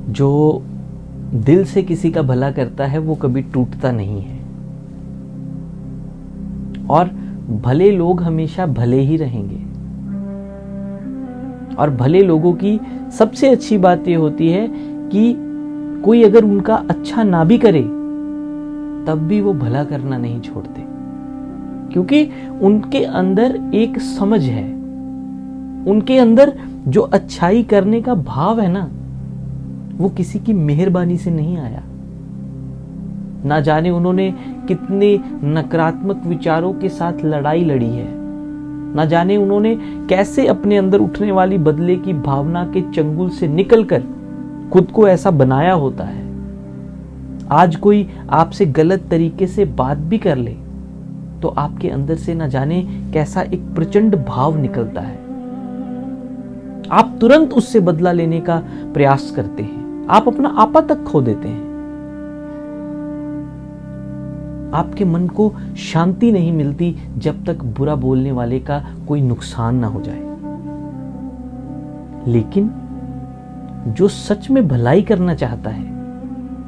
जो दिल से किसी का भला करता है वो कभी टूटता नहीं है, और भले लोग हमेशा भले ही रहेंगे। और भले लोगों की सबसे अच्छी बात ये होती है कि कोई अगर उनका अच्छा ना भी करे तब भी वो भला करना नहीं छोड़ते, क्योंकि उनके अंदर एक समझ है, उनके अंदर जो अच्छाई करने का भाव है ना, वो किसी की मेहरबानी से नहीं आया। ना जाने उन्होंने कितने नकारात्मक विचारों के साथ लड़ाई लड़ी है, ना जाने उन्होंने कैसे अपने अंदर उठने वाली बदले की भावना के चंगुल से निकलकर खुद को ऐसा बनाया होता है। आज कोई आपसे गलत तरीके से बात भी कर ले तो आपके अंदर से ना जाने कैसा एक प्रचंड भाव निकलता है। आप तुरंत उससे बदला लेने का प्रयास करते हैं, आप अपना आपा तक खो देते हैं। आपके मन को शांति नहीं मिलती जब तक बुरा बोलने वाले का कोई नुकसान ना हो जाए। लेकिन जो सच में भलाई करना चाहता है,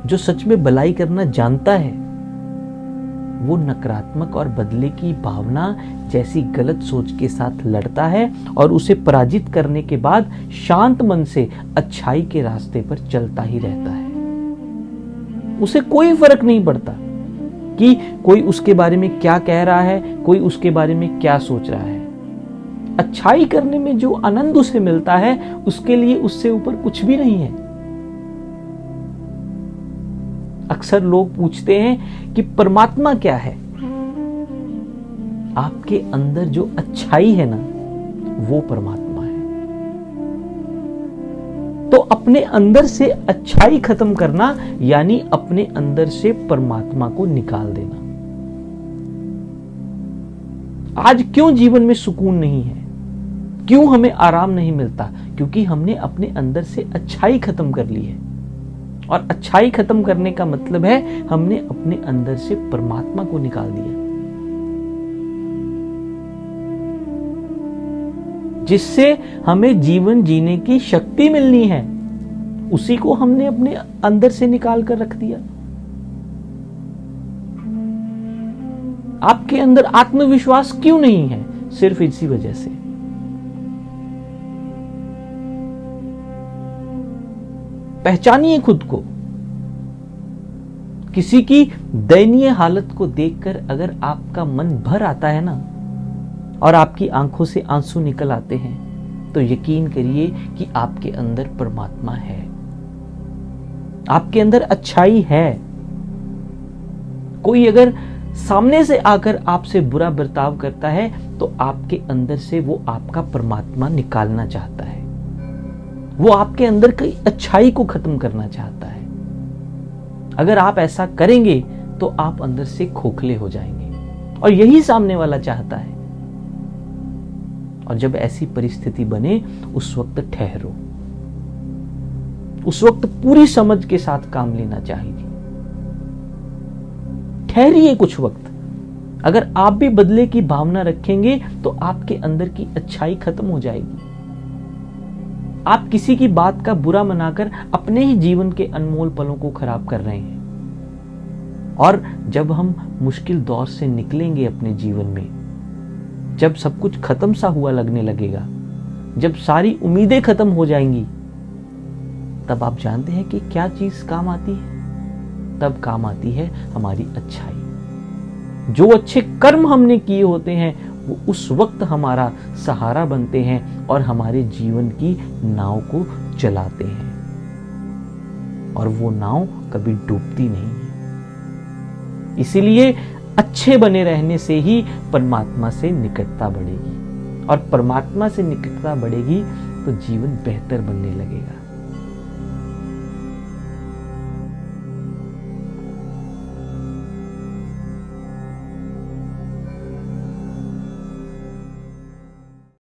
जो सच में भलाई करना जानता है, वो नकारात्मक और बदले की भावना जैसी गलत सोच के साथ लड़ता है और उसे पराजित करने के बाद शांत मन से अच्छाई के रास्ते पर चलता ही रहता है। उसे कोई फर्क नहीं पड़ता कि कोई उसके बारे में क्या कह रहा है, कोई उसके बारे में क्या सोच रहा है। अच्छाई करने में जो आनंद उसे मिलता है उसके लिए उससे ऊपर कुछ भी नहीं है। अक्सर लोग पूछते हैं कि परमात्मा क्या है। आपके अंदर जो अच्छाई है ना, वो परमात्मा है। तो अपने अंदर से अच्छाई खत्म करना यानी अपने अंदर से परमात्मा को निकाल देना। आज क्यों जीवन में सुकून नहीं है, क्यों हमें आराम नहीं मिलता? क्योंकि हमने अपने अंदर से अच्छाई खत्म कर ली है। और अच्छाई खत्म करने का मतलब है हमने अपने अंदर से परमात्मा को निकाल दिया, जिससे हमें जीवन जीने की शक्ति मिलनी है। उसी को हमने अपने अंदर से निकाल कर रख दिया। आपके अंदर आत्मविश्वास क्यों नहीं है? सिर्फ इसी वजह से। पहचानिए खुद को। किसी की दयनीय हालत को देखकर अगर आपका मन भर आता है ना, और आपकी आंखों से आंसू निकल आते हैं, तो यकीन करिए कि आपके अंदर परमात्मा है, आपके अंदर अच्छाई है। कोई अगर सामने से आकर आपसे बुरा बर्ताव करता है तो आपके अंदर से वो आपका परमात्मा निकालना चाहता है, वो आपके अंदर की अच्छाई को खत्म करना चाहता है। अगर आप ऐसा करेंगे तो आप अंदर से खोखले हो जाएंगे, और यही सामने वाला चाहता है। और जब ऐसी परिस्थिति बने उस वक्त ठहरो, उस वक्त पूरी समझ के साथ काम लेना चाहिए। ठहरिए कुछ वक्त। अगर आप भी बदले की भावना रखेंगे तो आपके अंदर की अच्छाई खत्म हो जाएगी। आप किसी की बात का बुरा मनाकर अपने ही जीवन के अनमोल पलों को खराब कर रहे हैं। और जब हम मुश्किल दौर से निकलेंगे अपने जीवन में, जब सब कुछ खत्म सा हुआ लगने लगेगा, जब सारी उम्मीदें खत्म हो जाएंगी, तब आप जानते हैं कि क्या चीज काम आती है? तब काम आती है हमारी अच्छाई। जो अच्छे कर्म हमने किए होते हैं वो उस वक्त हमारा सहारा बनते हैं और हमारे जीवन की नाव को चलाते हैं, और वो नाव कभी डूबती नहीं है। इसीलिए अच्छे बने रहने से ही परमात्मा से निकटता बढ़ेगी, और परमात्मा से निकटता बढ़ेगी तो जीवन बेहतर बनने लगेगा।